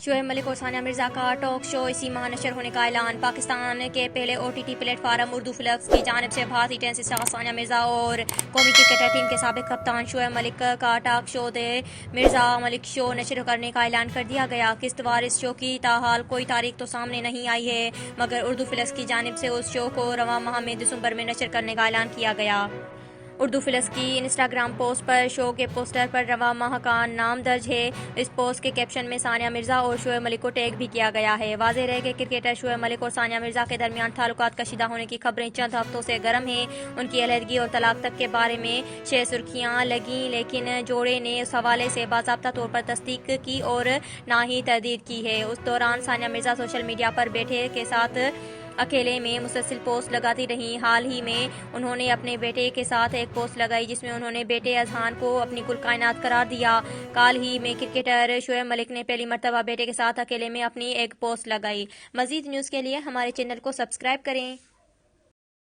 شعیب ملک اور ثانیہ مرزا کا talk show اسی ماہ نشر ہونے کا اعلان۔ پاکستان کے پہلے OTT platform Urduflix کی جانب سے بھارتی ٹینس اسٹار ثانیہ مرزا اور قومی کرکٹر ٹیم کے سابق کپتان شعیب ملک کا ٹاک شو دی مرزا ملک شو نشر کرنے کا اعلان کر دیا گیا۔ قسط وار اس شو کی تاحال کوئی تاریخ تو سامنے نہیں آئی ہے، مگر اردو فلکس کی جانب سے اس شو کو رواں ماہ میں دسمبر میں نشر کرنے کا اعلان کیا گیا۔ اردو فلکس کی انسٹاگرام پوسٹ پر شو کے پوسٹر پر رواں ماہ کا نام درج ہے۔ اس پوسٹ کے کیپشن میں ثانیہ مرزا اور شعیب ملک کو ٹیگ بھی کیا گیا ہے۔ واضح رہے کہ کرکٹر شعیب ملک اور ثانیہ مرزا کے درمیان تعلقات کشیدہ ہونے کی خبریں چند ہفتوں سے گرم ہیں۔ ان کی علیحدگی اور طلاق تک کے بارے میں 6 سرخیاں لگیں، لیکن جوڑے نے اس حوالے سے باضابطہ طور پر تصدیق کی اور نہ ہی تردید کی ہے۔ اس دوران ثانیہ مرزا سوشل میڈیا پر بیٹے کے ساتھ اکیلے میں مسلسل پوسٹ لگاتی رہیں۔ حال ہی میں انہوں نے اپنے بیٹے کے ساتھ ایک پوسٹ لگائی جس میں انہوں نے بیٹے اذہان کو اپنی کل کائنات قرار دیا۔ کال ہی میں کرکٹر شعیب ملک نے پہلی مرتبہ بیٹے کے ساتھ اکیلے میں اپنی ایک پوسٹ لگائی۔ مزید نیوز کے لیے ہمارے چینل کو سبسکرائب کریں۔